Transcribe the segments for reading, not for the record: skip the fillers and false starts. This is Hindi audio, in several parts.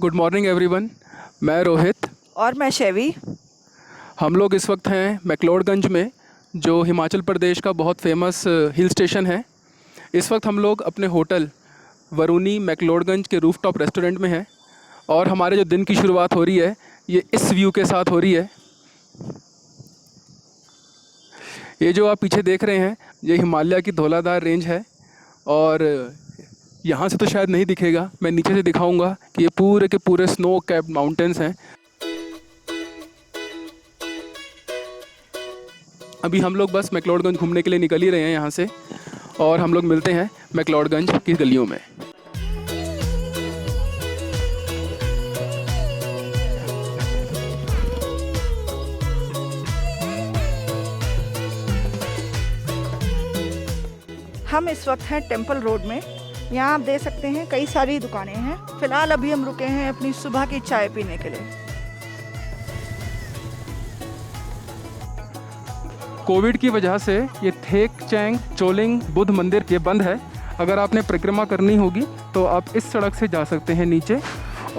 Good morning everyone. मैं रोहित। और मैं शैवी। हम लोग इस वक्त हैं मैक्लोडगंज में, जो हिमाचल प्रदेश का बहुत फेमस हिल स्टेशन है। इस वक्त हम लोग अपने होटल वरुणी मैक्लोडगंज के रूफटॉप रेस्टोरेंट में हैं और हमारे जो दिन की शुरुआत हो रही है ये इस व्यू के साथ हो रही है। ये जो आप पीछे देख रहे हैं ये हिमालय की धौलाधार रेंज है और यहाँ से तो शायद नहीं दिखेगा, मैं नीचे से दिखाऊंगा कि ये पूरे के पूरे स्नो कैप्ड माउंटेन्स हैं। अभी हम लोग बस मैक्लोडगंज घूमने के लिए निकल ही रहे हैं यहाँ से और हम लोग मिलते हैं मैक्लोडगंज की गलियों में। हम इस वक्त हैं टेम्पल रोड में। यहाँ आप देख सकते हैं कई सारी दुकानें हैं। फिलहाल अभी हम रुके हैं अपनी सुबह की चाय पीने के लिए। कोविड की वजह से ये थेक चैंग चोलिंग बुद्ध मंदिर ये बंद है। अगर आपने परिक्रमा करनी होगी तो आप इस सड़क से जा सकते हैं नीचे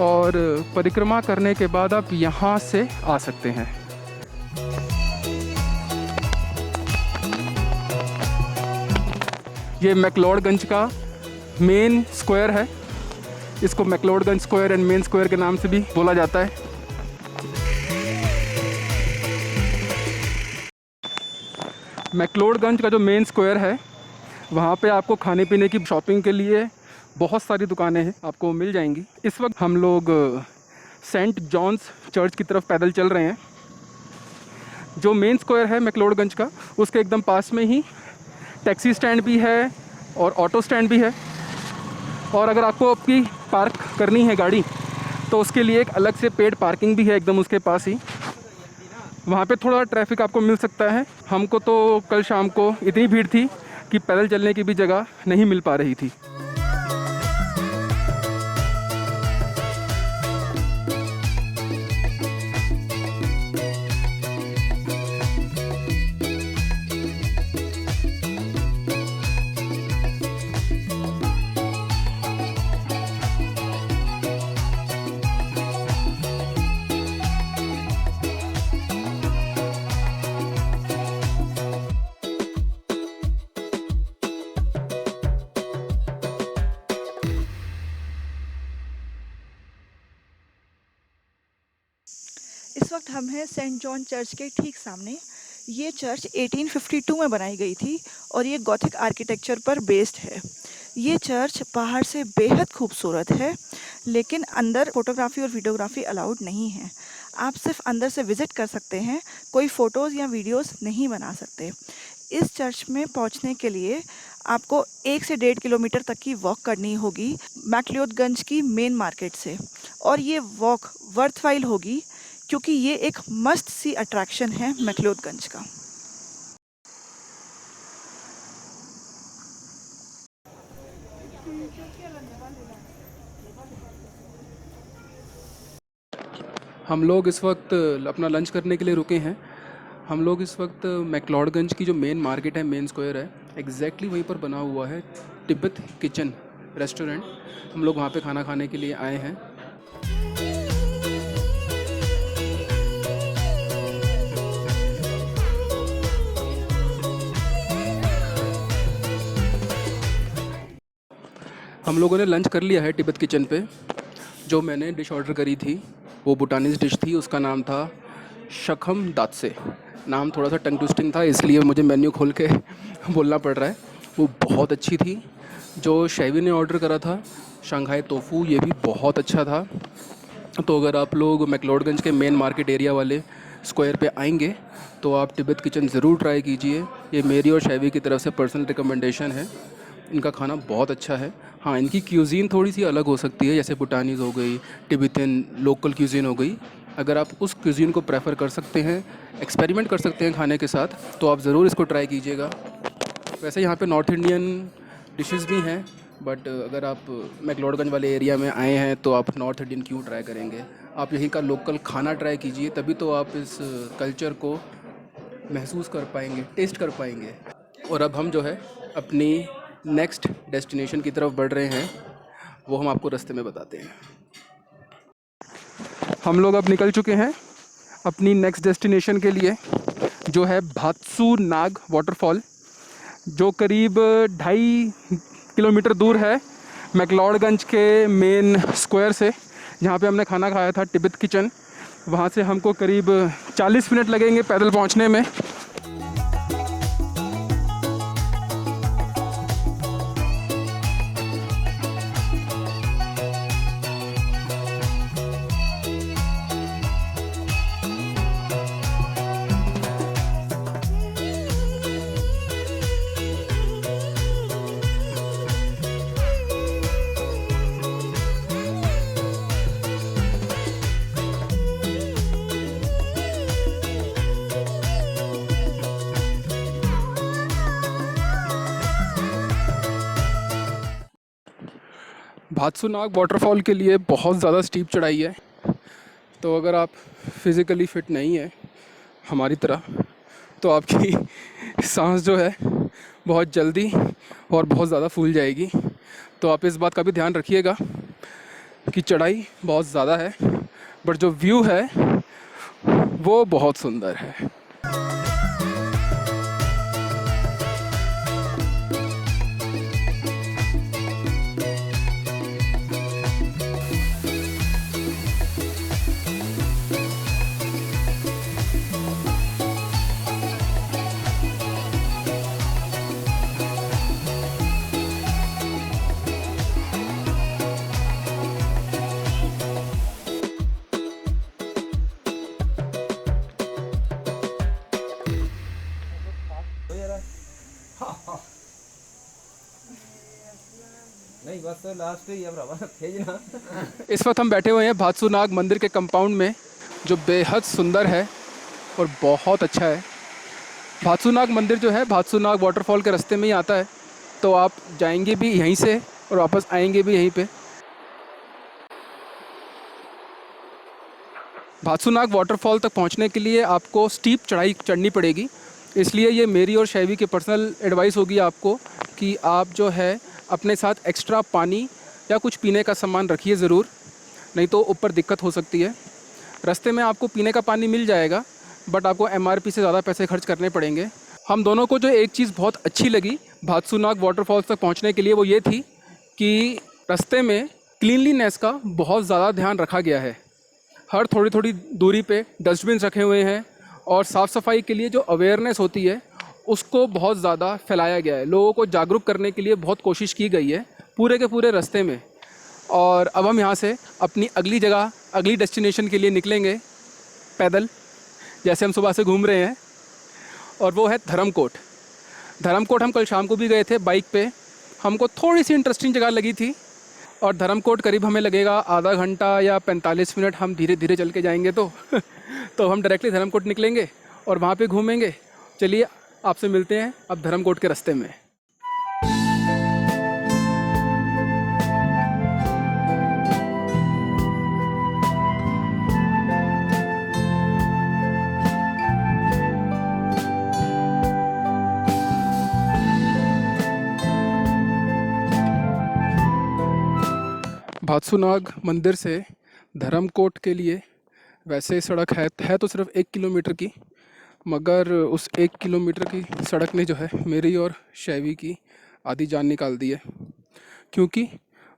और परिक्रमा करने के बाद आप यहाँ से आ सकते हैं। ये मैक्लोडगंज का मेन स्क्वायर है। इसको McLeodganj square and main square के नाम से भी बोला जाता है। मैक्लोडगंज का जो मेन स्क्वायर है वहाँ पे आपको खाने पीने की शॉपिंग के लिए बहुत सारी दुकानें हैं, आपको मिल जाएंगी। इस वक्त हम लोग सेंट जॉन्स चर्च की तरफ पैदल चल रहे हैं। जो मेन स्क्वायर है मैक्लोडगंज का उसके एकदम पास में ही टैक्सी स्टैंड भी है और ऑटो स्टैंड भी है। और अगर आपको आपकी पार्क करनी है गाड़ी तो उसके लिए एक अलग से पेड पार्किंग भी है एकदम उसके पास ही। वहाँ पे थोड़ा ट्रैफिक आपको मिल सकता है। हमको तो कल शाम को इतनी भीड़ थी कि पैदल चलने की भी जगह नहीं मिल पा रही थी। इस वक्त हम हैं सेंट जॉन चर्च के ठीक सामने। ये चर्च 1852 में बनाई गई थी और ये गॉथिक आर्किटेक्चर पर बेस्ड है। ये चर्च बाहर से बेहद खूबसूरत है, लेकिन अंदर फोटोग्राफी और वीडियोग्राफी अलाउड नहीं है। आप सिर्फ अंदर से विज़िट कर सकते हैं, कोई फ़ोटोज़ या वीडियोज़ नहीं बना सकते। इस चर्च में पहुंचने के लिए आपको 1 से 1.5 किलोमीटर तक की वॉक करनी होगी मैक्लोडगंज की मेन मार्केट से। और ये वॉक वर्थवाइल होगी क्योंकि ये एक मस्ट सी अट्रैक्शन है मैक्लोडगंज का। हम लोग इस वक्त अपना लंच करने के लिए रुके हैं। हम लोग इस वक्त मैक्लोडगंज की जो मेन मार्केट है, मेन स्क्वायर है, एग्जैक्टली वहीं पर बना हुआ है तिब्बत किचन रेस्टोरेंट। हम लोग वहाँ पे खाना खाने के लिए आए हैं। हम लोगों ने लंच कर लिया है तिब्बत किचन पे। जो मैंने डिश ऑर्डर करी थी वो भूटानीज़ डिश थी, उसका नाम था शखम दात्से। नाम थोड़ा सा टंग ट्विस्टिंग था इसलिए मुझे मेन्यू खोल के बोलना पड़ रहा है। वो बहुत अच्छी थी। जो शैवी ने ऑर्डर करा था शंघाई तोफू, ये भी बहुत अच्छा था। तो अगर आप लोग मैक्लोडगंज के मेन मार्केट एरिया वाले स्क्वायर पे आएंगे तो आप तिब्बत किचन ज़रूर ट्राई कीजिए। ये मेरी और शैवी की तरफ से पर्सनल रिकमेंडेशन है। इनका खाना बहुत अच्छा है। हाँ, इनकी क्यूज़ीन थोड़ी सी अलग हो सकती है, जैसे भूटानीज़ हो गई, तिब्बतन लोकल क्यूज़ीन हो गई। अगर आप उस क्यूज़ीन को प्रेफर कर सकते हैं, एक्सपेरिमेंट कर सकते हैं खाने के साथ, तो आप ज़रूर इसको ट्राई कीजिएगा। वैसे यहाँ पे नॉर्थ इंडियन डिशेस भी हैं, बट अगर आप मैक्लोडगंज वाले एरिया में आए हैं तो आप नॉर्थ इंडियन क्यों ट्राई करेंगे। आप यहीं का लोकल खाना ट्राई कीजिए, तभी तो आप इस कल्चर को महसूस कर पाएंगे, टेस्ट कर पाएंगे। और अब हम जो है अपनी नेक्स्ट डेस्टिनेशन की तरफ बढ़ रहे हैं, वो हम आपको रास्ते में बताते हैं। हम लोग अब निकल चुके हैं अपनी नेक्स्ट डेस्टिनेशन के लिए, जो है भात्सू नाग वाटरफॉल, जो करीब 2.5 किलोमीटर दूर है मैक्लोडगंज के मेन स्क्वायर से, जहाँ पे हमने खाना खाया था तिब्बत किचन। वहाँ से हमको करीब 40 मिनट लगेंगे पैदल पहुँचने में। भात्सू नाग वाटरफॉल के लिए बहुत ज़्यादा स्टीप चढ़ाई है, तो अगर आप फिज़िकली फ़िट नहीं है हमारी तरह, तो आपकी सांस जो है बहुत जल्दी और बहुत ज़्यादा फूल जाएगी। तो आप इस बात का भी ध्यान रखिएगा कि चढ़ाई बहुत ज़्यादा है, बट जो व्यू है वो बहुत सुंदर है। नहीं बस तो लास्ट ही है भरावा भेजना। इस वक्त हम बैठे हुए हैं भात्सू नाग मंदिर के कंपाउंड में, जो बेहद सुंदर है और बहुत अच्छा है। भात्सू नाग मंदिर जो है भात्सू नाग वाटरफॉल के रास्ते में ही आता है, तो आप जाएंगे भी यहीं से और वापस आएंगे भी यहीं पे। भात्सू नाग वाटरफॉल तक पहुंचने के लिए आपको स्टीप चढ़ाई चढ़नी पड़ेगी, इसलिए ये मेरी और शैवी की पर्सनल एडवाइस होगी आपको कि आप जो है अपने साथ एक्स्ट्रा पानी या कुछ पीने का सामान रखिए ज़रूर, नहीं तो ऊपर दिक्कत हो सकती है। रास्ते में आपको पीने का पानी मिल जाएगा, बट आपको MRP से ज़्यादा पैसे खर्च करने पड़ेंगे। हम दोनों को जो एक चीज़ बहुत अच्छी लगी भात्सू नाग वाटरफॉल्स तक पहुंचने के लिए, वो ये थी कि रास्ते में क्लीनलीनेस का बहुत ज़्यादा ध्यान रखा गया है। हर थोड़ी थोड़ी दूरी पे डस्टबिन रखे हुए हैं और साफ़ सफाई के लिए जो अवेयरनेस होती है उसको बहुत ज़्यादा फैलाया गया है। लोगों को जागरूक करने के लिए बहुत कोशिश की गई है पूरे के पूरे रास्ते में। और अब हम यहाँ से अपनी अगली जगह, अगली डेस्टिनेशन के लिए निकलेंगे पैदल, जैसे हम सुबह से घूम रहे हैं, और वो है धर्मकोट। धर्मकोट हम कल शाम को भी गए थे बाइक पे, हमको थोड़ी सी इंटरेस्टिंग जगह लगी थी। और धर्मकोट करीब हमें लगेगा आधा घंटा या 45 मिनट, हम धीरे धीरे चल के जाएंगे तो तो हम डायरेक्टली धर्मकोट निकलेंगे और वहाँ पे घूमेंगे। चलिए आपसे मिलते हैं अब धर्मकोट के रास्ते में। भात्सू नाग मंदिर से धर्मकोट के लिए वैसे सड़क है तो सिर्फ 1 किलोमीटर की, मगर उस 1 किलोमीटर की सड़क ने जो है मेरी और शैवी की आधी जान निकाल दी है, क्योंकि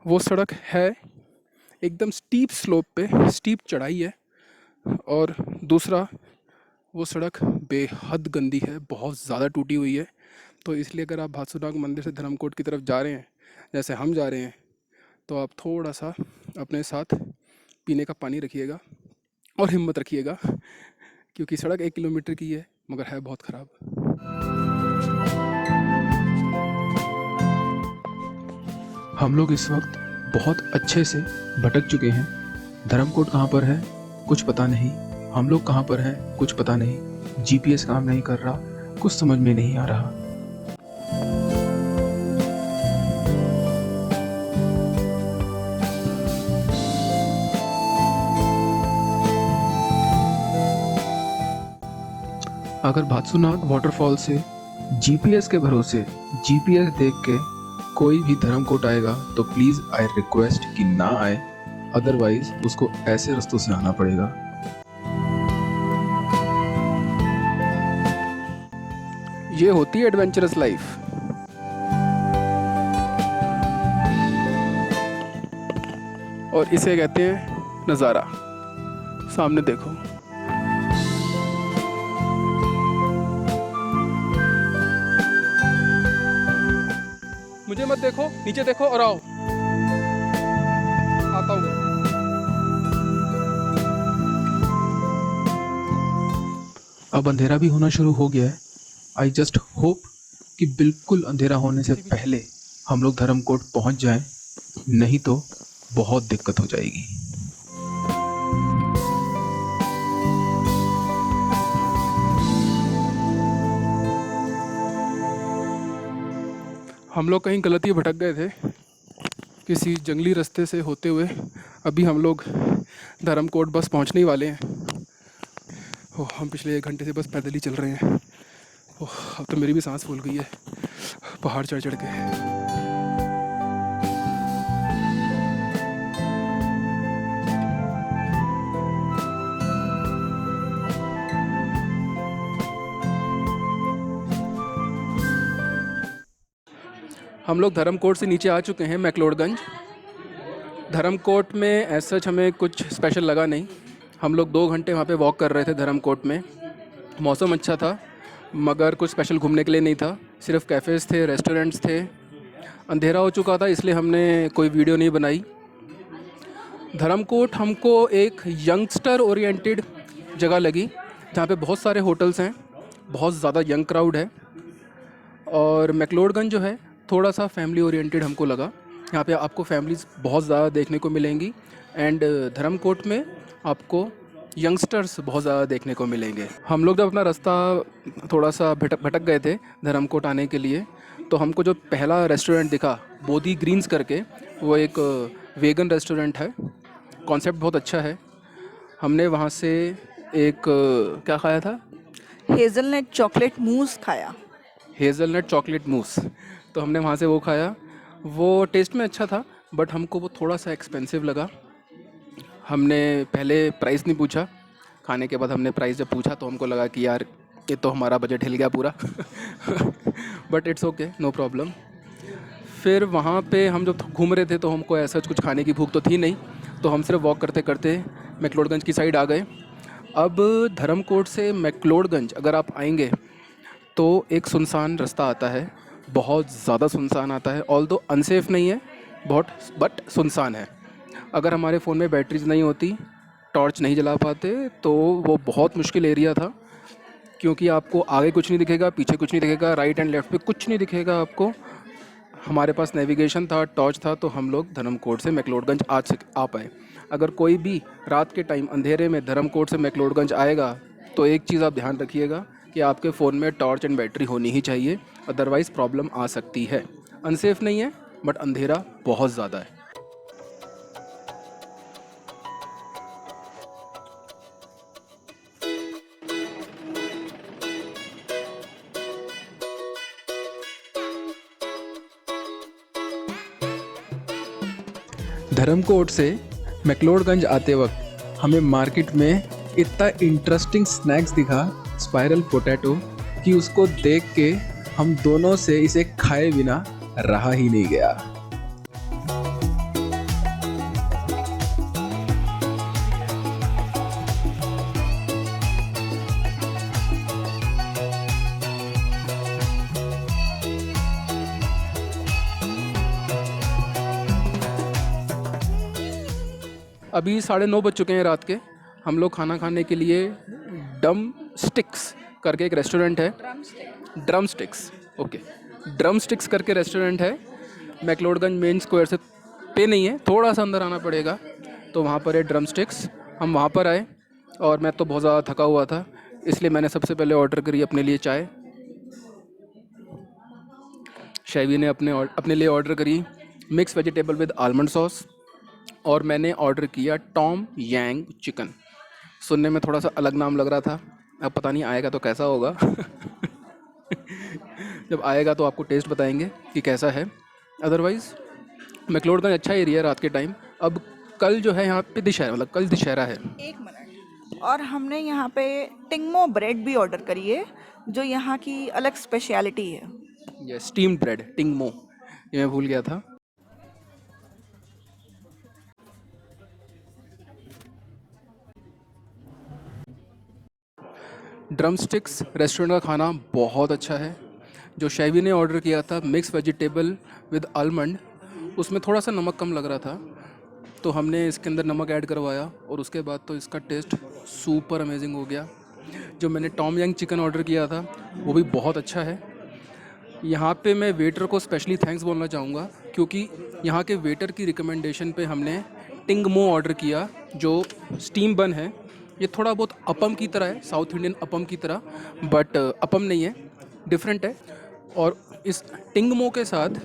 वो सड़क है एकदम स्टीप स्लोप पे, स्टीप चढ़ाई है, और दूसरा वो सड़क बेहद गंदी है, बहुत ज़्यादा टूटी हुई है। तो इसलिए अगर आप भात्सू नाग मंदिर से धर्मकोट की तरफ जा रहे हैं, जैसे हम जा रहे हैं, तो आप थोड़ा सा अपने साथ पीने का पानी रखिएगा और हिम्मत रखिएगा, क्योंकि सड़क 1 किलोमीटर की है मगर है बहुत ख़राब। हम लोग इस वक्त बहुत अच्छे से भटक चुके हैं। धर्मकोट कहाँ पर है कुछ पता नहीं, हम लोग कहाँ पर हैं कुछ पता नहीं, GPS काम नहीं कर रहा, कुछ समझ में नहीं आ रहा। अगर भात्सू नाग वाटरफॉल से GPS के भरोसे GPS देख के कोई भी धर्मकोट आएगा तो प्लीज़ आई रिक्वेस्ट कि ना आए, अदरवाइज उसको ऐसे रास्तों से आना पड़ेगा। ये होती है एडवेंचरस लाइफ। और इसे कहते हैं नज़ारा। सामने देखो। मुझे मत देखो, नीचे देखो और आओ। आता हूँ। अब अंधेरा भी होना शुरू हो गया है। आई जस्ट होप कि बिल्कुल अंधेरा होने से पहले हम लोग धर्मकोट पहुंच जाएं, नहीं तो बहुत दिक्कत हो जाएगी। हम लोग कहीं गलती भटक गए थे किसी जंगली रास्ते से होते हुए। अभी हम लोग धर्मकोट बस पहुंचने ही वाले हैं। ओह, हम पिछले 1 घंटे से बस पैदल ही चल रहे हैं। ओह, अब तो मेरी भी सांस फूल गई है पहाड़ चढ़ चढ़ के। हम लोग धर्मकोट से नीचे आ चुके हैं मैक्लोडगंज। धर्मकोट में एज सच हमें कुछ स्पेशल लगा नहीं। हम लोग 2 घंटे वहाँ पे वॉक कर रहे थे धर्मकोट में। मौसम अच्छा था मगर कुछ स्पेशल घूमने के लिए नहीं था। सिर्फ कैफ़ेज़ थे, रेस्टोरेंट्स थे। अंधेरा हो चुका था इसलिए हमने कोई वीडियो नहीं बनाई। धर्मकोट हमको एक यंगस्टर ओरिएंटेड जगह लगी जहाँ पे बहुत सारे होटल्स हैं, बहुत ज़्यादा यंग क्राउड है। और मैक्लोडगंज जो है थोड़ा सा फैमिली ओरिएंटेड हमको लगा। यहाँ पे आपको फैमिलीज़ बहुत ज़्यादा देखने को मिलेंगी एंड धर्मकोट में आपको यंगस्टर्स बहुत ज़्यादा देखने को मिलेंगे। हम लोग जब अपना रास्ता थोड़ा सा भटक गए थे धर्मकोट आने के लिए, तो हमको जो पहला रेस्टोरेंट दिखा बोधी ग्रीन्स करके, वो एक वेगन रेस्टोरेंट है। कॉन्सेप्ट बहुत अच्छा है। हमने वहाँ से एक क्या खाया था, हेज़लनट चॉकलेट मूस खाया। Hazelnut chocolate mousse. तो हमने वहाँ से वो खाया। वो टेस्ट में अच्छा था बट हमको वो थोड़ा सा एक्सपेंसिव लगा। हमने पहले प्राइस नहीं पूछा, खाने के बाद हमने प्राइस जब पूछा तो हमको लगा कि यार ये तो हमारा बजट हिल गया पूरा। But it's okay, no problem. फिर वहाँ पे हम जब घूम रहे थे तो हमको ऐसा कुछ खाने की भूख तो थी नहीं, तो हम सिर्फ वॉक करते करते मैक्लोडगंज की साइड आ गए। अब धर्मकोट से मैक्लोडगंज अगर आप आएंगे तो एक सुनसान रास्ता आता है, बहुत ज़्यादा सुनसान आता है। ऑल्दो अनसेफ नहीं है बहुत, बट सुनसान है। अगर हमारे फ़ोन में बैटरीज नहीं होती, टॉर्च नहीं जला पाते, तो वो बहुत मुश्किल एरिया था, क्योंकि आपको आगे कुछ नहीं दिखेगा, पीछे कुछ नहीं दिखेगा, राइट एंड लेफ़्ट पे कुछ नहीं दिखेगा आपको। हमारे पास नेविगेशन था, टॉर्च था, तो हम लोग धर्मकोट से मैक्लोडगंज आ पाए। अगर कोई भी रात के टाइम अंधेरे में धर्मकोट से मैक्लोडगंज आएगा तो एक चीज़ आप ध्यान रखिएगा कि आपके फ़ोन में टॉर्च एंड बैटरी होनी ही चाहिए, अदरवाइज़ प्रॉब्लम आ सकती है। अनसेफ नहीं है बट अंधेरा बहुत ज़्यादा है। धर्मकोट से मैक्लोडगंज आते वक्त हमें मार्केट में इतना इंटरेस्टिंग स्नैक्स दिखा, स्पाइरल पोटैटो, कि उसको देख के हम दोनों से इसे खाए बिना रहा ही नहीं गया। अभी 9:30 बज चुके हैं रात के। हम लोग खाना खाने के लिए डम स्टिक्स करके एक रेस्टोरेंट है, drum sticks, okay, drum sticks करके रेस्टोरेंट है। मैक्लोडगंज मेन स्क्वायर से पे नहीं है, थोड़ा सा अंदर आना पड़ेगा, तो वहाँ पर है ड्रम स्टिक्स। हम वहाँ पर आए और मैं तो बहुत ज़्यादा थका हुआ था, इसलिए मैंने सबसे पहले ऑर्डर करी अपने लिए चाय। शैवी ने अपने लिए ऑर्डर करी mix vegetable with almond sauce, और मैंने ऑर्डर किया टॉम यांग चिकन। सुनने में थोड़ा सा अलग नाम लग रहा था, अब पता नहीं आएगा तो कैसा होगा। जब आएगा तो आपको टेस्ट बताएंगे कि कैसा है। अदरवाइज़ मैक्लोडगंज अच्छा एरिया है रात के टाइम। अब कल जो है यहाँ पे दशहरा, मतलब कल दशहरा है। एक मिनट। और हमने यहाँ पे टिंगमो ब्रेड भी ऑर्डर करी है, जो यहाँ की अलग स्पेशलिटी है। ये स्टीम्ड ब्रेड टिंगमो, ये मैं भूल गया था। ड्रम स्टिक्स रेस्टोरेंट का खाना बहुत अच्छा है। जो शैवी ने ऑर्डर किया था मिक्स वेजिटेबल विद आलमंड, उसमें थोड़ा सा नमक कम लग रहा था, तो हमने इसके अंदर नमक ऐड करवाया और उसके बाद तो इसका टेस्ट सुपर अमेजिंग हो गया। जो मैंने टॉम यंग चिकन ऑर्डर किया था वो भी बहुत अच्छा है। यहाँ पे मैं वेटर को स्पेशली थैंक्स बोलना चाहूँगा, क्योंकि यहाँ के वेटर की रिकमेंडेशन पे हमने टिंगमो ऑर्डर किया, जो स्टीम बन है। ये थोड़ा बहुत अपम की तरह है, साउथ इंडियन अपम की तरह, बट अपम नहीं है, डिफरेंट है। और इस टिंगमो के साथ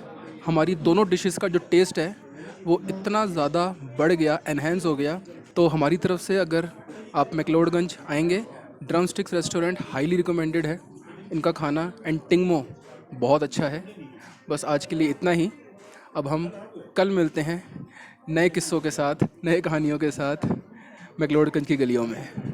हमारी दोनों डिशेस का जो टेस्ट है वो इतना ज़्यादा बढ़ गया, एनहेंस हो गया। तो हमारी तरफ से अगर आप मैक्लोडगंज आएंगे, drum sticks restaurant highly recommended है इनका खाना, एंड टिंगमो बहुत अच्छा है। बस आज के लिए इतना ही। अब हम कल मिलते हैं नए किस्सों के साथ, नए कहानियों के साथ मैक्लोडगंज की गलियों में।